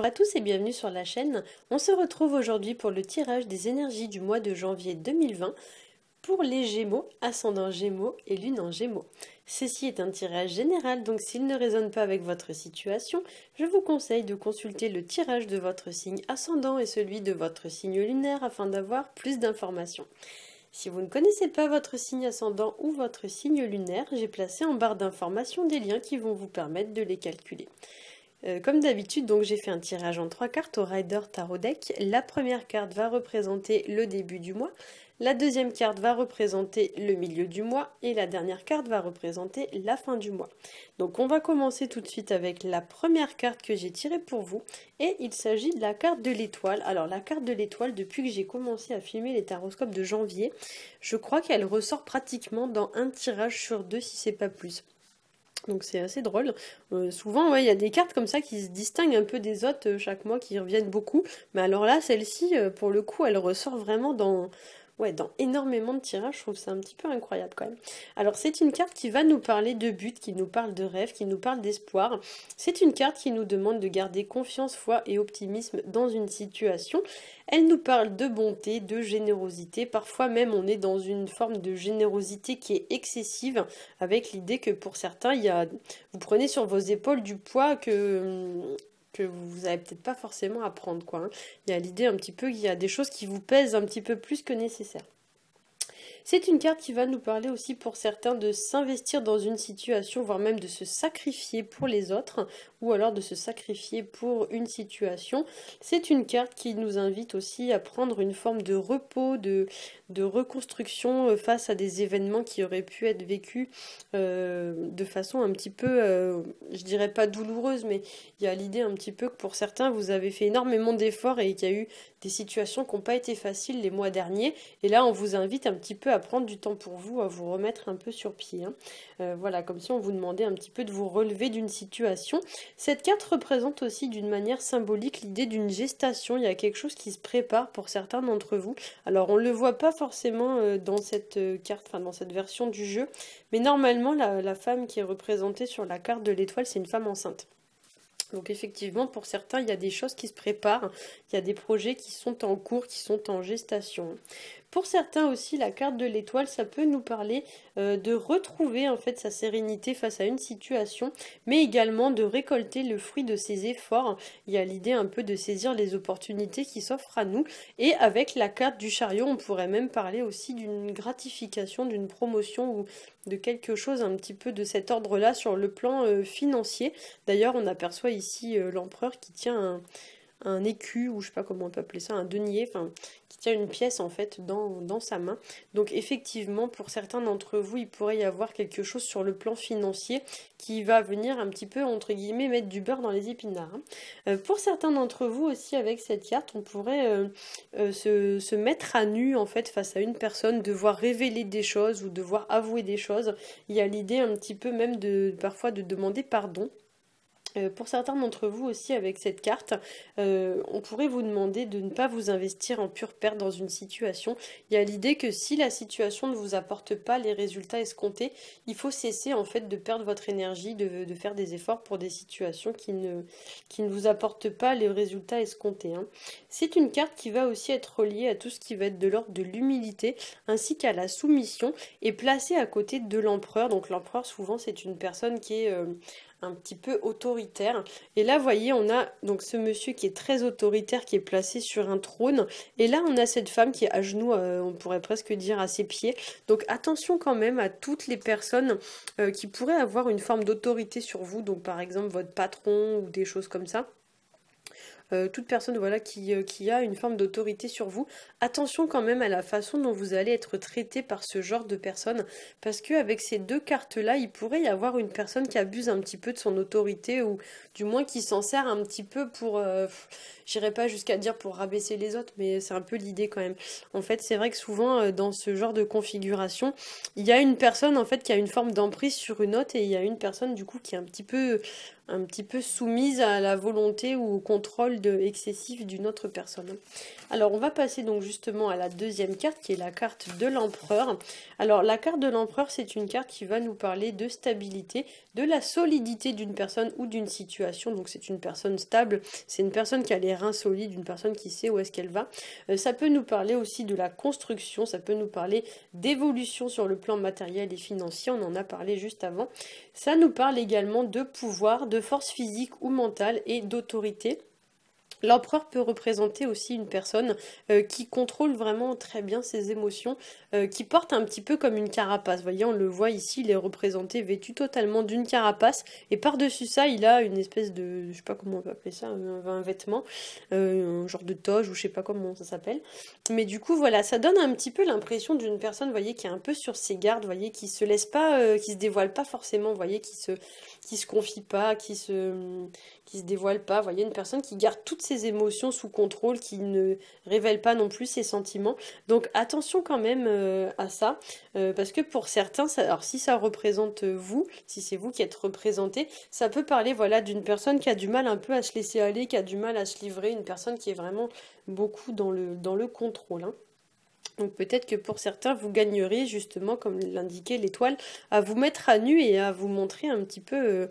Bonjour à tous et bienvenue sur la chaîne. On se retrouve aujourd'hui pour le tirage des énergies du mois de janvier 2020 pour les Gémeaux, ascendant Gémeaux et lune en Gémeaux. Ceci est un tirage général, donc s'il ne résonne pas avec votre situation, je vous conseille de consulter le tirage de votre signe ascendant et celui de votre signe lunaire afin d'avoir plus d'informations. Si vous ne connaissez pas votre signe ascendant ou votre signe lunaire, j'ai placé en barre d'informations des liens qui vont vous permettre de les calculer. Comme d'habitude, donc j'ai fait un tirage en 3 cartes au Rider Tarot Deck. La première carte va représenter le début du mois, la deuxième carte va représenter le milieu du mois et la dernière carte va représenter la fin du mois. Donc on va commencer tout de suite avec la première carte que j'ai tirée pour vous et il s'agit de la carte de l'étoile. Alors la carte de l'étoile, depuis que j'ai commencé à filmer les taroscopes de janvier, je crois qu'elle ressort pratiquement dans un tirage sur deux si c'est pas plus. Donc c'est assez drôle. Souvent, ouais, il y a des cartes comme ça qui se distinguent un peu des autres chaque mois, qui reviennent beaucoup. Mais alors là, celle-ci, pour le coup, elle ressort vraiment dans énormément de tirages. Je trouve ça un petit peu incroyable quand même. Alors c'est une carte qui va nous parler de but, qui nous parle de rêve, qui nous parle d'espoir. C'est une carte qui nous demande de garder confiance, foi et optimisme dans une situation. Elle nous parle de bonté, de générosité. Parfois même on est dans une forme de générosité qui est excessive, avec l'idée que pour certains, vous prenez sur vos épaules du poids que vous n'avez peut-être pas forcément à prendre, quoi. Il y a l'idée un petit peu qu'il y a des choses qui vous pèsent un petit peu plus que nécessaire. C'est une carte qui va nous parler aussi pour certains de s'investir dans une situation, voire même de se sacrifier pour les autres, ou alors de se sacrifier pour une situation. C'est une carte qui nous invite aussi à prendre une forme de repos, de reconstruction face à des événements qui auraient pu être vécus de façon un petit peu, je dirais pas douloureuse, mais il y a l'idée un petit peu que pour certains, vous avez fait énormément d'efforts et qu'il y a eu des situations qui n'ont pas été faciles les mois derniers. Et là, on vous invite un petit peu à prendre du temps pour vous, à vous remettre un peu sur pied. Voilà, comme si on vous demandait un petit peu de vous relever d'une situation. Cette carte représente aussi d'une manière symbolique l'idée d'une gestation. Il y a quelque chose qui se prépare pour certains d'entre vous. Alors, on ne le voit pas forcément dans cette carte, enfin dans cette version du jeu, mais normalement, la femme qui est représentée sur la carte de l'étoile, c'est une femme enceinte. Donc effectivement, pour certains, il y a des choses qui se préparent, il y a des projets qui sont en cours, qui sont en gestation. Pour certains aussi, la carte de l'étoile, ça peut nous parler de retrouver en fait sa sérénité face à une situation, mais également de récolter le fruit de ses efforts. Il y a l'idée un peu de saisir les opportunités qui s'offrent à nous. Et avec la carte du chariot, on pourrait même parler aussi d'une gratification, d'une promotion ou de quelque chose un petit peu de cet ordre-là sur le plan financier. D'ailleurs, on aperçoit ici l'empereur qui tient un écu, ou je sais pas comment on peut appeler ça, un denier, enfin, qui tient une pièce en fait dans sa main. Donc effectivement, pour certains d'entre vous, il pourrait y avoir quelque chose sur le plan financier qui va venir un petit peu, entre guillemets, mettre du beurre dans les épinards. Pour certains d'entre vous aussi, avec cette carte, on pourrait se mettre à nu en fait face à une personne, devoir révéler des choses ou devoir avouer des choses. Il y a l'idée un petit peu même parfois de demander pardon. Pour certains d'entre vous aussi avec cette carte, on pourrait vous demander de ne pas vous investir en pure perte dans une situation. Il y a l'idée que si la situation ne vous apporte pas les résultats escomptés, il faut cesser en fait de perdre votre énergie, de faire des efforts pour des situations qui ne vous apportent pas les résultats escomptés. C'est une carte qui va aussi être reliée à tout ce qui va être de l'ordre de l'humilité ainsi qu'à la soumission et placée à côté de l'empereur. Donc l'empereur souvent c'est une personne qui est un petit peu autoritaire. Et là, vous voyez, on a donc ce monsieur qui est très autoritaire, qui est placé sur un trône. Et là, on a cette femme qui est à genoux, on pourrait presque dire à ses pieds. Donc attention quand même à toutes les personnes qui pourraient avoir une forme d'autorité sur vous. Donc par exemple, votre patron ou des choses comme ça. Toute personne voilà, qui a une forme d'autorité sur vous. Attention quand même à la façon dont vous allez être traité par ce genre de personne, parce qu'avec ces deux cartes-là, il pourrait y avoir une personne qui abuse un petit peu de son autorité, ou du moins qui s'en sert un petit peu pour, j'irai pas jusqu'à dire pour rabaisser les autres, mais c'est un peu l'idée quand même. En fait, c'est vrai que souvent, dans ce genre de configuration, il y a une personne en fait qui a une forme d'emprise sur une autre, et il y a une personne du coup qui est un petit peu soumise à la volonté ou au contrôle contrôle excessif d'une autre personne. Alors on va passer donc justement à la deuxième carte qui est la carte de l'empereur. Alors la carte de l'empereur, c'est une carte qui va nous parler de stabilité, de la solidité d'une personne ou d'une situation. Donc c'est une personne stable, c'est une personne qui a les reins solides, une personne qui sait où est-ce qu'elle va. Ça peut nous parler aussi de la construction, ça peut nous parler d'évolution sur le plan matériel et financier, on en a parlé juste avant. Ça nous parle également de pouvoir, de force physique ou mentale et d'autorité. L'empereur peut représenter aussi une personne qui contrôle vraiment très bien ses émotions, qui porte un petit peu comme une carapace. Vous voyez, on le voit ici, il est représenté vêtu totalement d'une carapace, et par-dessus ça, il a une espèce de, je sais pas comment on peut appeler ça, un vêtement, un genre de toge, ou je sais pas comment ça s'appelle. Mais du coup, voilà, ça donne un petit peu l'impression d'une personne, vous voyez, qui est un peu sur ses gardes, vous voyez, qui se laisse pas, qui se dévoile pas forcément, vous voyez, qui se confie pas, qui se dévoile pas, vous voyez, une personne qui garde toutes ses émotions sous contrôle, qui ne révèle pas non plus ses sentiments. Donc attention quand même à ça, parce que pour certains, alors si ça représente vous, si c'est vous qui êtes représenté, ça peut parler voilà d'une personne qui a du mal un peu à se laisser aller, qui a du mal à se livrer, une personne qui est vraiment beaucoup dans le contrôle, hein. Donc peut-être que pour certains, vous gagneriez justement, comme l'indiquait l'étoile, à vous mettre à nu et à vous montrer un petit peu,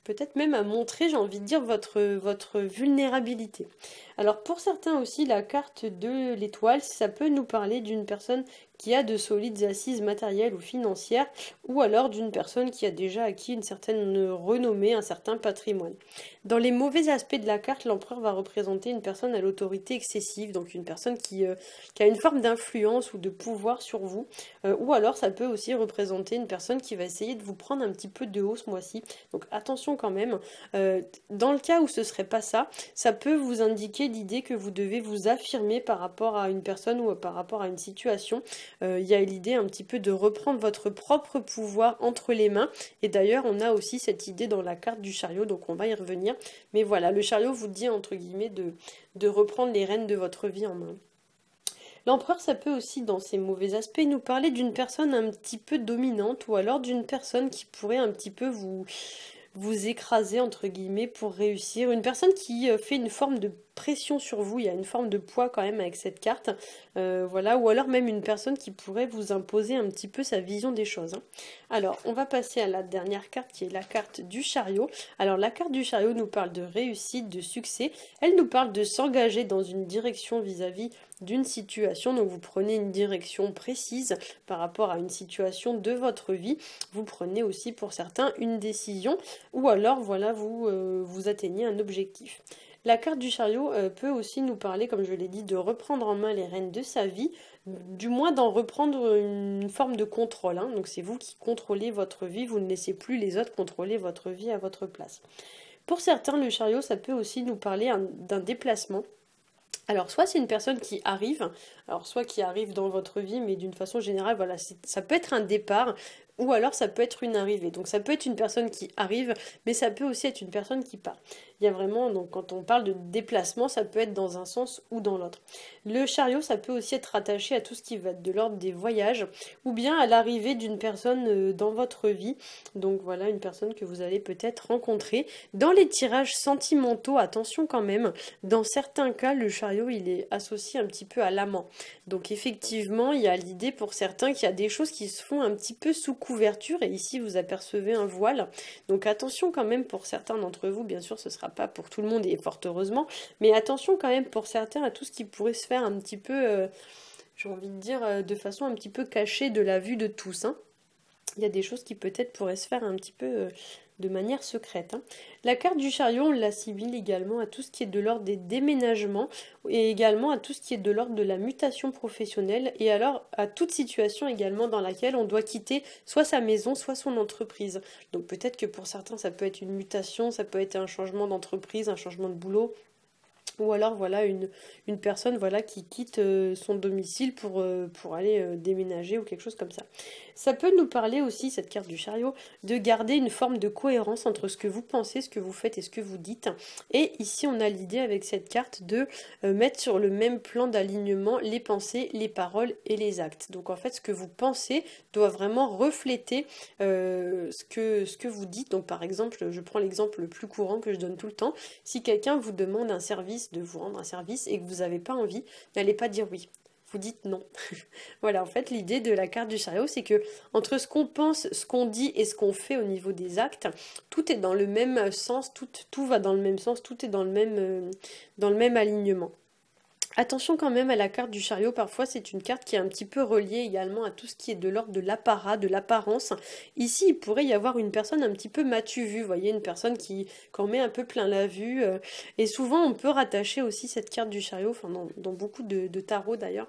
peut-être même à montrer, j'ai envie de dire, votre vulnérabilité. Alors pour certains aussi, la carte de l'étoile, ça peut nous parler d'une personne qui a de solides assises matérielles ou financières, ou alors d'une personne qui a déjà acquis une certaine renommée, un certain patrimoine. Dans les mauvais aspects de la carte, l'empereur va représenter une personne à l'autorité excessive, donc une personne qui a une forme d'influence ou de pouvoir sur vous, ou alors ça peut aussi représenter une personne qui va essayer de vous prendre un petit peu de haut ce mois-ci. Donc attention quand même, dans le cas où ce serait pas ça, ça peut vous indiquer l'idée que vous devez vous affirmer par rapport à une personne ou par rapport à une situation. Il y a l'idée un petit peu de reprendre votre propre pouvoir entre les mains. Et d'ailleurs, on a aussi cette idée dans la carte du chariot, donc on va y revenir. Mais voilà, le chariot vous dit, entre guillemets, de reprendre les rênes de votre vie en main. L'empereur, ça peut aussi, dans ses mauvais aspects, nous parler d'une personne un petit peu dominante ou alors d'une personne qui pourrait un petit peu vous écraser, entre guillemets, pour réussir. Une personne qui fait une forme de pression sur vous, il y a une forme de poids quand même avec cette carte, voilà, ou alors même une personne qui pourrait vous imposer un petit peu sa vision des choses, hein. Alors, on va passer à la dernière carte qui est la carte du chariot. Alors, la carte du chariot nous parle de réussite, de succès, elle nous parle de s'engager dans une direction vis-à-vis d'une situation, donc vous prenez une direction précise par rapport à une situation de votre vie, vous prenez aussi pour certains une décision, ou alors voilà, vous atteignez un objectif. La carte du chariot peut aussi nous parler, comme je l'ai dit, de reprendre en main les rênes de sa vie, du moins d'en reprendre une forme de contrôle, hein. Donc c'est vous qui contrôlez votre vie, vous ne laissez plus les autres contrôler votre vie à votre place. Pour certains, le chariot, ça peut aussi nous parler d'un déplacement. Alors soit c'est une personne qui arrive, alors soit qui arrive dans votre vie, mais d'une façon générale, voilà, ça peut être un départ, ou alors ça peut être une arrivée. Donc ça peut être une personne qui arrive, mais ça peut aussi être une personne qui part. Il y a vraiment, donc quand on parle de déplacement, ça peut être dans un sens ou dans l'autre. Le chariot, ça peut aussi être rattaché à tout ce qui va être de l'ordre des voyages, ou bien à l'arrivée d'une personne dans votre vie. Donc voilà, une personne que vous allez peut-être rencontrer. Dans les tirages sentimentaux, attention quand même, dans certains cas, le chariot, il est associé un petit peu à l'amant. Donc effectivement, il y a l'idée pour certains qu'il y a des choses qui se font un petit peu sous couverture, et ici vous apercevez un voile. Donc attention quand même pour certains d'entre vous, bien sûr ce sera pas pour tout le monde et fort heureusement, mais attention quand même pour certains à tout ce qui pourrait se faire un petit peu, j'ai envie de dire, de façon un petit peu cachée de la vue de tous, hein. Il y a des choses qui peut-être pourraient se faire un petit peu de manière secrète, hein. La carte du chariot, on l'assimile également à tout ce qui est de l'ordre des déménagements et également à tout ce qui est de l'ordre de la mutation professionnelle et alors à toute situation également dans laquelle on doit quitter soit sa maison, soit son entreprise. Donc peut-être que pour certains ça peut être une mutation, ça peut être un changement d'entreprise, un changement de boulot, Ou alors voilà une personne voilà qui quitte son domicile pour aller déménager ou quelque chose comme ça. Ça peut nous parler aussi, cette carte du chariot, de garder une forme de cohérence entre ce que vous pensez, ce que vous faites et ce que vous dites. Et ici on a l'idée avec cette carte de mettre sur le même plan d'alignement les pensées, les paroles et les actes. Donc en fait ce que vous pensez doit vraiment refléter ce que vous dites. Donc par exemple, je prends l'exemple le plus courant que je donne tout le temps, si quelqu'un vous demande un service, de vous rendre un service et que vous n'avez pas envie, n'allez pas dire oui. Vous dites non. Voilà, en fait, l'idée de la carte du chariot, c'est que entre ce qu'on pense, ce qu'on dit et ce qu'on fait au niveau des actes, tout est dans le même sens, tout va dans le même sens, tout est dans le même alignement. Attention quand même à la carte du chariot, parfois c'est une carte qui est un petit peu reliée également à tout ce qui est de l'ordre de l'apparat, de l'apparence. Ici, il pourrait y avoir une personne un petit peu matu vue, vous voyez, une personne qui en met un peu plein la vue. Et souvent, on peut rattacher aussi cette carte du chariot, enfin dans beaucoup de tarots d'ailleurs,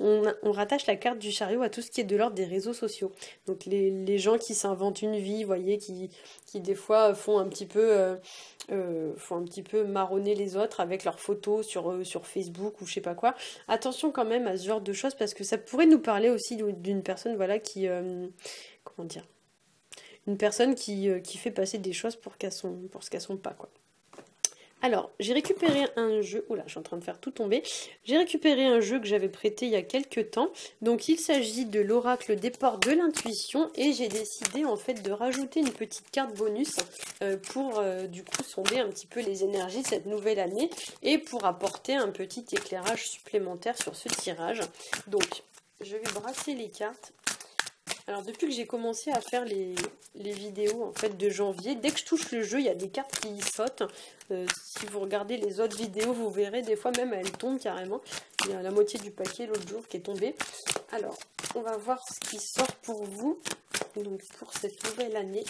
on rattache la carte du chariot à tout ce qui est de l'ordre des réseaux sociaux. Donc les gens qui s'inventent une vie, vous voyez, qui des fois font un petit peu marronner les autres avec leurs photos sur Facebook ou je sais pas quoi. Attention quand même à ce genre de choses parce que ça pourrait nous parler aussi d'une personne voilà qui comment dire, une personne qui fait passer des choses pour ce qu'elles sont pas quoi. Alors, j'ai récupéré un jeu, oula, je suis en train de faire tout tomber, j'ai récupéré un jeu que j'avais prêté il y a quelques temps, donc il s'agit de l'oracle des portes de l'intuition, et j'ai décidé en fait de rajouter une petite carte bonus pour du coup sonder un petit peu les énergies de cette nouvelle année, et pour apporter un petit éclairage supplémentaire sur ce tirage. Donc, je vais brasser les cartes. Alors depuis que j'ai commencé à faire les vidéos en fait de janvier, dès que je touche le jeu, il y a des cartes qui sautent. Si vous regardez les autres vidéos, vous verrez, des fois même elles tombent carrément. Il y a la moitié du paquet l'autre jour qui est tombé. Alors, on va voir ce qui sort pour vous, donc pour cette nouvelle année.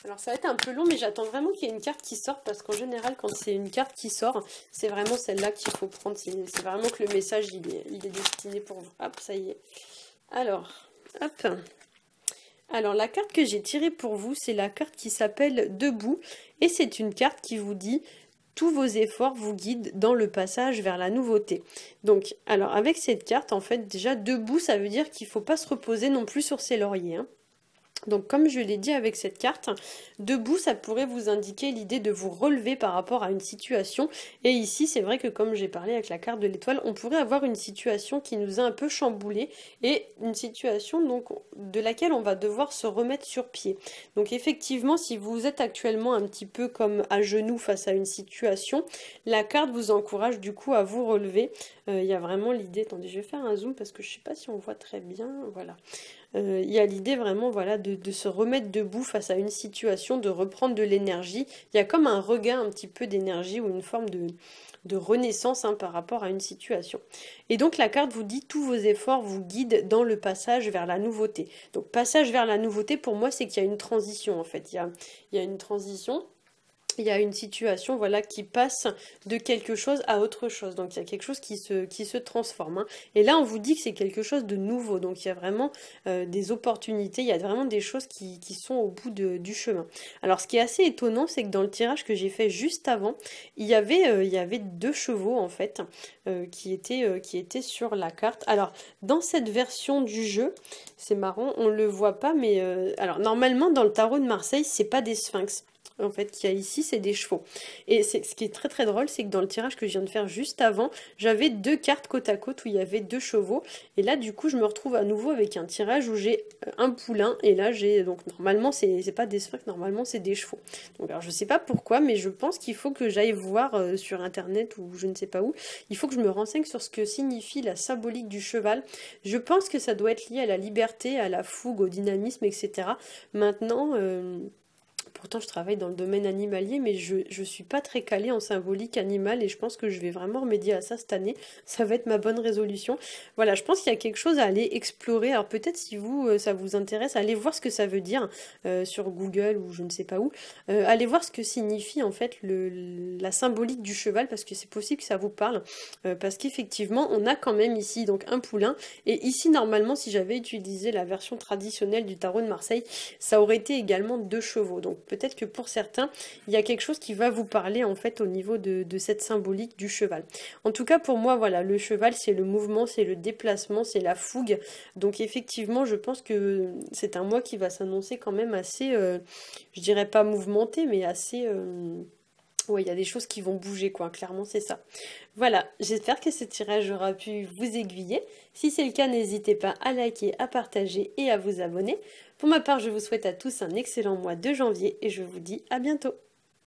Alors ça va être un peu long, mais j'attends vraiment qu'il y ait une carte qui sorte, parce qu'en général, quand c'est une carte qui sort, c'est vraiment celle-là qu'il faut prendre. C'est vraiment que le message, il est destiné pour vous. Hop, ça y est. Alors, hop. Alors, la carte que j'ai tirée pour vous, c'est la carte qui s'appelle Debout. Et c'est une carte qui vous dit « Tous vos efforts vous guident dans le passage vers la nouveauté ». Donc, alors, avec cette carte, en fait, déjà, debout, ça veut dire qu'il ne faut pas se reposer non plus sur ses lauriers, hein. Donc comme je l'ai dit avec cette carte, debout ça pourrait vous indiquer l'idée de vous relever par rapport à une situation. Et ici c'est vrai que comme j'ai parlé avec la carte de l'étoile, on pourrait avoir une situation qui nous a un peu chamboulé et une situation donc de laquelle on va devoir se remettre sur pied. Donc effectivement si vous êtes actuellement un petit peu comme à genoux face à une situation, la carte vous encourage du coup à vous relever. Il y a vraiment l'idée, attendez je vais faire un zoom parce que je ne sais pas si on voit très bien, voilà. Il y a l'idée vraiment voilà, de se remettre debout face à une situation, de reprendre de l'énergie. Il y a comme un regain un petit peu d'énergie ou une forme de renaissance hein, par rapport à une situation. Et donc la carte vous dit tous vos efforts vous guident dans le passage vers la nouveauté. Donc passage vers la nouveauté pour moi c'est qu'il y a une transition en fait. Il y a une transition. Il y a une situation voilà, qui passe de quelque chose à autre chose. Donc il y a quelque chose qui se transforme. Hein. Et là, on vous dit que c'est quelque chose de nouveau. Donc il y a vraiment des opportunités, il y a vraiment des choses qui sont au bout du chemin. Alors ce qui est assez étonnant, c'est que dans le tirage que j'ai fait juste avant, il y avait 2 chevaux en fait qui étaient sur la carte. Alors dans cette version du jeu, c'est marrant, on ne le voit pas, mais alors normalement dans le tarot de Marseille, c'est pas des sphinx. En fait, qu'il y a ici, c'est des chevaux. Et ce qui est très très drôle, c'est que dans le tirage que je viens de faire juste avant, j'avais 2 cartes côte à côte où il y avait 2 chevaux. Et là, du coup, je me retrouve à nouveau avec un tirage où j'ai un poulain. Et là, j'ai donc normalement, c'est pas des sphinx, normalement, c'est des chevaux. Donc, alors, je sais pas pourquoi, mais je pense qu'il faut que j'aille voir sur internet ou je ne sais pas où. Il faut que je me renseigne sur ce que signifie la symbolique du cheval. Je pense que ça doit être lié à la liberté, à la fougue, au dynamisme, etc. Maintenant. Pourtant, je travaille dans le domaine animalier, mais je suis pas très calée en symbolique animale et je pense que je vais vraiment remédier à ça cette année. Ça va être ma bonne résolution. Voilà, je pense qu'il y a quelque chose à aller explorer. Alors peut-être si vous, ça vous intéresse, allez voir ce que ça veut dire sur Google ou je ne sais pas où. Allez voir ce que signifie en fait la symbolique du cheval parce que c'est possible que ça vous parle. Parce qu'effectivement, on a quand même ici donc un poulain. Et ici, normalement, si j'avais utilisé la version traditionnelle du tarot de Marseille, ça aurait été également 2 chevaux. Donc Donc peut-être que pour certains, il y a quelque chose qui va vous parler en fait au niveau de cette symbolique du cheval. En tout cas pour moi, voilà, le cheval c'est le mouvement, c'est le déplacement, c'est la fougue. Donc effectivement, je pense que c'est un mois qui va s'annoncer quand même assez, je dirais pas mouvementé, mais assez... ouais, il y a des choses qui vont bouger, quoi. Clairement, c'est ça. Voilà, j'espère que ce tirage aura pu vous aiguiller. Si c'est le cas, n'hésitez pas à liker, à partager et à vous abonner. Pour ma part, je vous souhaite à tous un excellent mois de janvier et je vous dis à bientôt.